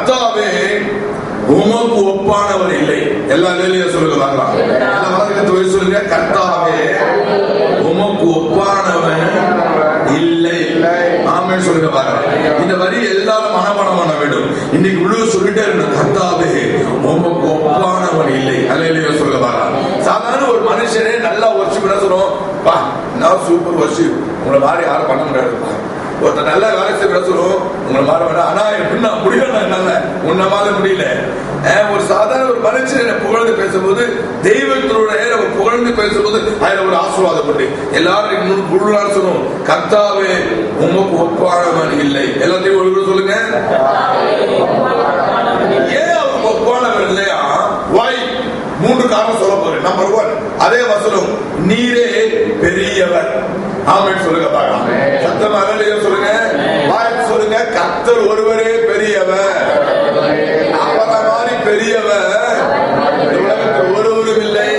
கர்த்தாவே உமக்கு ஒப்பானவர் இல்லை. எல்லா வேலையும் சொல்லுங்க, சொல்லுங்க, கர்த்தாவே உமக்கு ஒப்பானவன் இல்லை. ஆமே சொல்லுங்க பாருங்க. இந்த வரி எல்லாரும் மனப்பாடம் பண்ண வேண்டும். இன்னைக்கு உள்ள சொல்லிட்டே இருக்கணும், கர்த்தாவே உமக்கு ஒப்பானவன் இல்லை. அல்லேலூயா சொல்லுங்க பாருங்க. சாதாரண ஒரு மனுஷனே நல்லா வர்ஷிப் பண்ண சொல்லுவோம், பா நான் சூப்பர் வர்ஷிப், உங்களை மாதிரி யாரும் பண்ண முடியாது. ஒருத்தர் நல்ல வேலை செய்ய சொல்லுவோம், உங்களை மாதிரி வேணா, ஆனா எப்படின்னா முடியல, என்னால உன்ன மாதிரி முடியல. ஒரு சாதாரண ஒரு மனுஷனை புகழ்ந்து பேசும்போது, தெய்வத்தினுடைய புகழ்ந்து பேசும்போது அதுல ஒரு ஆசீர்வாதம் உண்டு. எல்லாரும் புகழான்னு சொல்லுவோம், கர்த்தாவே உமக்கு ஒப்பானவன் இல்லை. எல்லாத்தையும் ஒரு சொல்லுங்க, ஏன் அவருக்கு ஒப்பானவன் இல்லையா? வாய் 3 காரணம் சொல்ல போறேன். நம்பர் 1, அதே வசனம், நீரே பெரியவர். ஆமென் சொல்லுங்க பாக்கலாம். சத்தமா அல்லேலூயா சொல்லுங்க, வாய் சொல்லுங்க, கர்த்தர் ஒருவரே பெரியவர். அவரை மாதிரி பெரியவர் உலகத்தில் ஒருவரும் இல்லை.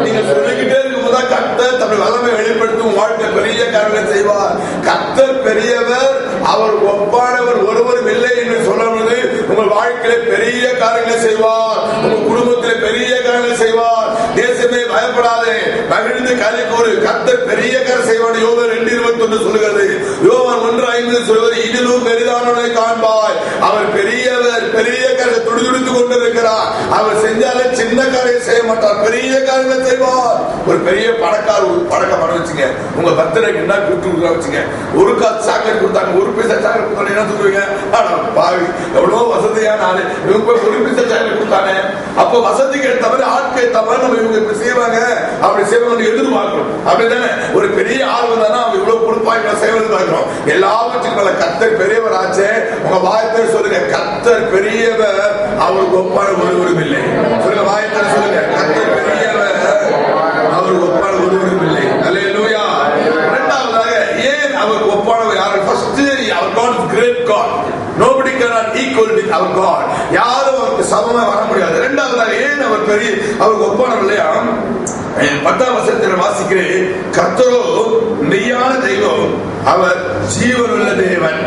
நீங்க சொல்லிக்கிட்டே இருக்கும்போது கர்த்தர் தன்னுடைய வல்லமை வெளிப்படுத்தும் வாழ்க்கை பெரிய காரியங்களை செய்வார். கர்த்தர் பெரியவர், அவர் ஒப்பானவர் ஒருவரும் இல்லை என்று சொல்லும்போது உங்கள் வாழ்க்கையில பெரிய காரியங்களை செய்வார். உங்க குடும்பத்தில பெரிய காரியங்களை செய்வார். தேசமே பயப்படாதே, மகிழ்ந்து களி கூறு, கர்த்தர் பெரிய காரியம் செய்வார். யோவான் 2:21 சொல்லுகிறது. யோவான் 1:5 சொல்வது, இதிலும் பெரிதானவனை காண்பாய், அவர் பெரியவர், பெரிய காரியத்தை துடிதுடித்துக் கொண்டிருக்கிறார். அவர் செஞ்சாலே சின்ன காரியம் செய்ய மாட்டார், பெரிய காரியங்களை செய்வார். ஒரு பெரிய பணக்கார பணக்கம் பண்ண வச்சுங்க, உங்க பர்த்டேக்கு என்ன கிஃப்ட் கொடுக்க வச்சுங்க, ஒரு காசு சாக்லேட் கொடுத்தாங்க, ஒரு பைசா சாக்லேட் கொடுத்தாங்க, என்ன சொல்லுவீங்க? பாவி எவ்வளவு வசதியான ஆளு, இவங்க போய் ஒரு பைசா சாக்லேட் கொடுத்தாங்க. அப்போ வசதிக்கு ஏற்ற மாதிரி ஆட்கள் ஏற்ற மாதிரி நம்ம இவங்க இப்படி செய்வாங்க, அப்படி செய்வாங்க எதிர்பார்க்கிறோம். அப்படித்தானே? ஒரு பெரிய ஆள் வந்தானா அவங்க இவ்வளவு கொடுப்பாங்க, இவ்வளவு செய்வது பார்க்கிறோம். எல்லாவற்றுக்கும் மேல கர்த்தர் பெரியவர் ஆச்சு. உங்க வாயத்தை சொல்லுங்க, கர்த்தர் பெரியவர், அவருக்கு ஒப்பான ஒருவரும் இல்லை. சொல்லுங்க, வாயத்தை சொல்லுங்க, கர்த்தர் பெரியவர், அவருக்கு ஒப்பான ஒருவரும் இல்லை. அல்லேலூயா. இரண்டாவதாக, ஏன் அவருக்கு ஒப்பானவர் யாரு? First, our God is great God. Nobody cannot equal with our God. யாரும் அவருக்கு சமமா வர முடியாது. இரண்டாவதாக, ஏன் அவர் பெரிய, அவருக்கு ஒப்பானவர் இல்லையா? 10ஆம் வசனத்தில் வாசிக்கிறேன், கர்த்தரோ மெய்யான தெய்வம், அவர் ஜீவனுள்ள தேவன்.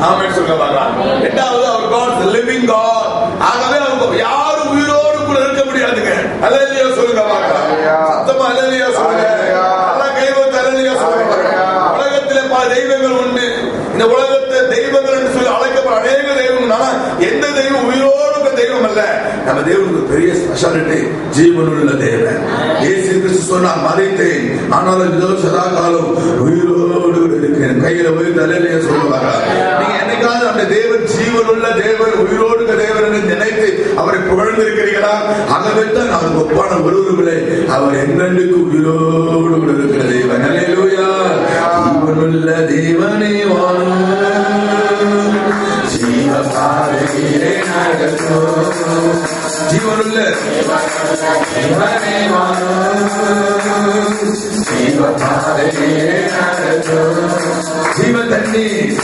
ஆமென் சொல்லுங்க. இரண்டாவது, அவர் God is living God. ஆகவே அவங்க யாரும் உயிரோடு கூட இருக்க முடியாதுங்க. அல்லேலூயா சொல்லுங்க பாக்கலாம். சத்தமா அல்லேலூயா சொல்லுங்க. எல்லாம் கைவத்து அல்லேலூயா சொல்லுங்க. உலகத்திலே பல தெய்வங்கள் உண்டு. இந்த உலகத்தை தெய்வங்கள் என்று சொல்லி அழைக்கப்பட அநேக தெய்வங்கள், எந்த தெய்வம் உயிரோடு தெய்வம் அல்ல. நம்ம தேவனுக்கு பெரிய ஸ்பெஷாலிட்டி, ஜீவனுள்ள தேவன். இயேசு கிறிஸ்து சொன்னார், மரித்தேன் ஆனாலும் இதோ சதா காலம் உயிரோடு இருக்கிறேன். கையில உயிர் அல்லேலூயா சொல்லுவாங்க. நீங்க என்னைக்காவது அந்த தேவன் ஜீவனுள்ள தேவன், உயிரோடு தேவன் என்று நினைத்து அவரை புகழ்ந்திருக்கிறீர்களா? ஆகவே தான் அவருக்கு ஒப்பான ஒருவரும் இல்லை. அவர் என்றென்றைக்கு உயிரோடு இருக்கிற தேவன். அல்லேலூயா. ஜீவனுள்ள தேவனே வாழும், ஜீவபாதையிலே நடக்கும், ஜீவனுள்ள தேவனே வாழும், ஜீவபாதையிலே நடக்கும், ஜீவ தண்ணீர்,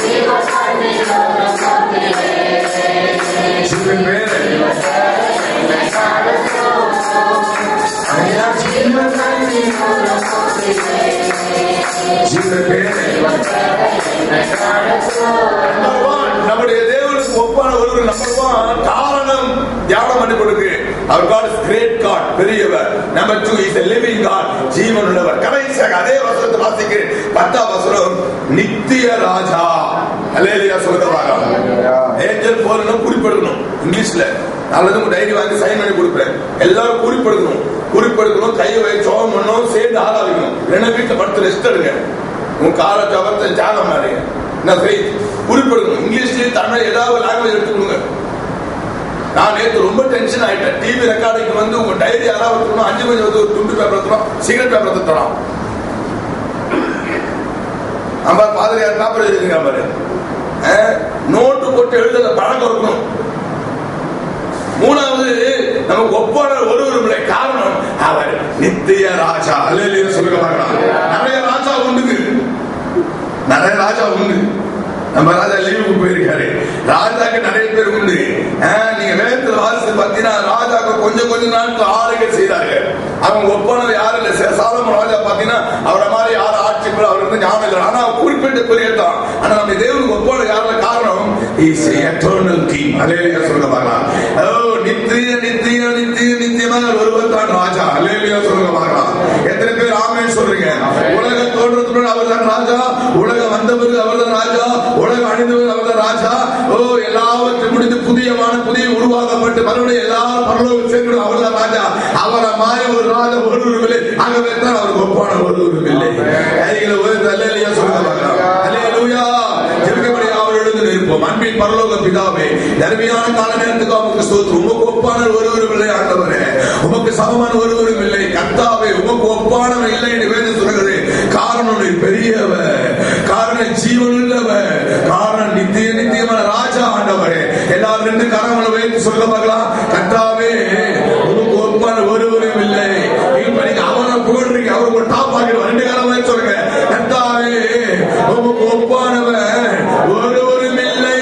ஜீவன் வேறு, ஜீவன் வேறு. நம்முடைய தேவனுக்கு ஒப்பான ஒருவர் நம்பர் 1 காரணம் தியானம் பண்ணி கொடுக்கு. அவர் God is great God, பெரியவர். Number 2, he is a living God, ஜீவனுள்ளவர். கடைசியாக அதே வசனத்தை வாசிக்கிறேன், 10ஆம் வசனம், நித்திய ராஜா. அல்லேலூயா சொல்லுங்க பாருங்க. ஏஞ்சல் போறணும் குறிப்பிடணும். இங்கிலீஷ்ல நாளைக்கு உங்க டைரி வாங்கி சைன் பண்ணி கொடுப்பேன். எல்லாரும் குறிப்பிடணும், குறிப்பிடணும், கையை வச்சு சோகம் பண்ணணும், சேர்ந்து ஆராதிக்கணும். ரெண்டு வீட்டுல படுத்து ரெஸ்ட் எடுங்க. உங்க கால ஜபத்தை ஜாகம் மாறீங்க. என்ன செய் குறிப்பிடணும். இங்கிலீஷ்லயும் தமிழ் ஏதாவது லாங்குவேஜ் எடுத்து கொடுங்க. நான் நேற்று ரொம்ப டென்ஷன் ஆயிட்டேன். டிவி ரெக்கார்டிங் வந்து உங்க டைரி யாராவது எடுத்துக்கணும், 5 மணி வந்து ஒரு துண்டு பேப்பர் எடுத்துக்கணும், சிகரெட் பேப்பர் எடுத்துக்கலாம். நம்ம பாதிரியார் பேப்பர் எழுதிருங்க பாரு. நோட்டு போட்டு எழுதுற பழக்கம் இருக்கணும். மூணாவது, நமக்கு ஒப்பான ஒருவரும் இல்லை. காரணம், அவர் நித்திய ராஜா. அல்லேலூயா சொல்லுங்க பாருங்க. நிறைய ராஜா உண்டு, நிறைய ராஜா உண்டு. நம்ம ராஜா லீவுக்கு போயிருக்காரு. ராஜாக்கு நிறைய பேர் உண்டு. நீங்க வேதத்தில் வாசித்து பார்த்தீங்கன்னா ராஜாக்கு கொஞ்சம் நாட்கள் ஆளுகள் செய்தார்கள். அவங்க ஒப்பானவர் யாரும் இல்லை. சாலமோன் ராஜா பார்த்தீங்கன்னா அவரை மாதிரி யாரும் ஆட்சி அவருக்கு ஞாபகம் இல்லை. ஆனா குறிப்பிட்ட பெரிய தான். ஆனா நம்ம தேவனுக்கு ஒப்பான யாரும் காரணம், இஸ் எட்டர்னல் கிங். அல்லேலூயா சொல்லுங்க பார்க்கலாம். நித்தியமாக ஒருவர் தான் ராஜா. அல்லேலூயா சொல்லுங்க பார்க்கலாம். எத்தனை பேர் ஆமென் சொல்றீங்க? உலக தோற்றத்துடன் அவர் தான் ராஜா, உலகம் வந்த பிறகு அவர் தான் ராஜா, உலகம் அழிந்தவர் அவர் தான் ராஜா. எல்லாவற்றையும் முடிந்து புதிய உருவாக்கப்பட்டு மறுபடியும் எல்லாரும் பரலோகம் சேர்ந்து அவர் தான் ராஜா. அவரை மாதிரி ஒரு ராஜா ஒருவரும் இல்லை. ஆகவே தான் அவருக்கு ஒப்பான ஒருவரும் இல்லை. அல்லேலூயா சொல்லுங்க பார்க்கலாம். அல்லேலூயா. ஜெபிக்கப்படி அவர் எழுந்து நிற்போம். அன்பின் பரலோக பிதாவே, அருமையான கால நேரத்துக்கு உமக்கு ஸ்தோத்திரம். உமக்கு ஒப்பான ஒருவரும் இல்லை ஆண்டவரே, உமக்கு சமமான ஒருவரும் இல்லை. கர்த்தாவே, உமக்கு ஒப்பானவர் இல்லை என்று வேதம் சொல்கிறது. காரணம் நீ பெரியவர், காரணம் ஜீவனுள்ளவர், காரணம் நித்தியமான ராஜா ஆண்டவரே. எல்லாரும் ரெண்டு கரங்களை வைத்து சொல்ல பார்க்கலாம். கர்த்தாவே, உமக்கு ஒப்பான ஒருவரும் இல்லை. நீங்க அவரை புகழ்றீங்க, அவருக்கு ஒரு டாப் ஆகிடுவார். ரெண்டு கரம் வைத்து சொல்லுங்க. கர்த்தாவே, உமக்கு ஒப்பானவர் ஒருவரும் இல்லை.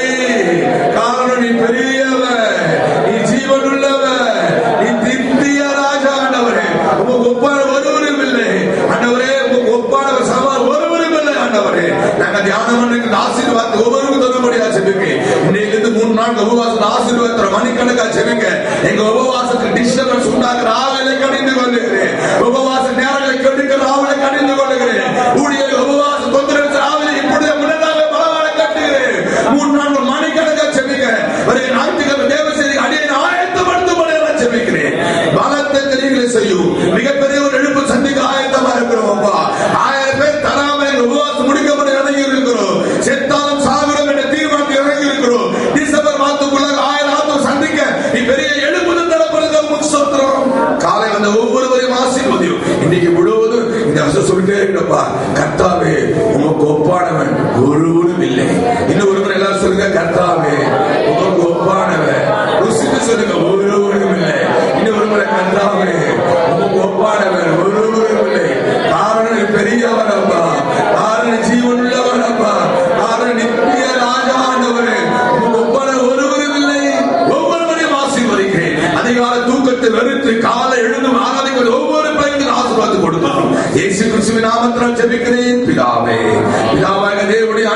காரணம் நீ பெரியவர், நீ ஜீவனுள்ளவர், நீ நித்திய ராஜா ஆண்டவரே. உமக்கு ஒப்பான ஒருவரும் இல்லை ஆண்டவரே. உமக்கு ஒப்பானவர் சம ஒருவரும் இல்லை ஆண்டவரே. நாங்க தியானம் பண்ணிருக்கிற ஆசீர்வாதத்தை ஒவ்வொருவருக்கும் தரும்படியா செபிக்க. இன்னைக்கு 3 நாள் உபவாசம் ஆசீர்வாதத்தை மணிக்கணக்கா செபிக்க. எங்க உபவாசத்துக்கு டிஸ்டர்பன்ஸ் உண்டாக்குற ஆவலை கடிந்து கொள்ளுகிறேன். உபவாச நேரங்களை கெடுக்கிற ஆவலை கடிந்து கொள்ளுகிறேன். ஊழிய உபவாச தொந்தரவு ஆவலை இப்பொழுது முன்னதாக பலவாட கட்டுகிறேன். 3 நாள் மணிக்கணக்கா செபிக்க. வருகிற ஞாயிற்றுக்கிழமை தேவ செய்தி அடியை ஆயத்தப்படுத்தும்படியா செபிக்கிறேன். பலத்த கிரியைகளை செய்யும் மிகப்பெரிய ஒரு எழுப்பு சந்திக்க ஆயத்தமா இருக்கிறோம். அப்பா 1000 பேர் தராம எங்க உபவாசம் முடிக்கப்பட இறங்கி இருக்கிறோம். செத்தாலும் சாகுறோம் என்ற தீர்மானத்தில் இறங்கி இருக்கிறோம். டிசம்பர் மாதத்துக்குள்ள 1000 ஆத்தம் சந்திக்க நீ பெரிய எழுப்புதல் தரப்படுகிற முன்சோத்திரம். காலை வந்த ஒவ்வொருவரையும் ஆசீர்வதியும். இன்னைக்கு முழுவதும் இந்த வருஷம் சொல்லிட்டே இருக்கப்பா. கர்த்தாவே, உமக்கு ஒப்பானவன் ஒருவரும் இல்லை. இன்னும் ஒருவர் எல்லாரும் சொல்லுங்க. கர்த்தாவே, உமக்கு ஒப்பானவன் ருசித்து சொல்லுங்க. ஒருவரும் இல்லை. இன்னும் ஒருமுறை கர்த்தாவே, உமக்கு ஒப்பானவன் ஒருவரும் இல்லை. காரணம் பெரியவர் அப்பா, காரணம் ஜீவனுள்ளவர் அப்பா, காரணம் நித்திய ராஜா ஆண்டவரே. உமக்கு ஒப்பான ஒருவரும் இல்லை. ஒவ்வொருவரையும் ஆசீர்வதிக்கிறேன். அதிகால தூக்கத்தை வெறுத்து காலை எழுந்து ஆராதிக்கிற ஒவ்வொரு பையனுக்கும் ஆசீர்வாதம் கொடுக்கணும். இயேசு கிறிஸ்துவின் நாமத்தில் ஜெபிக்கிறேன் பிதாவே. பிதாவாக தேவனுடைய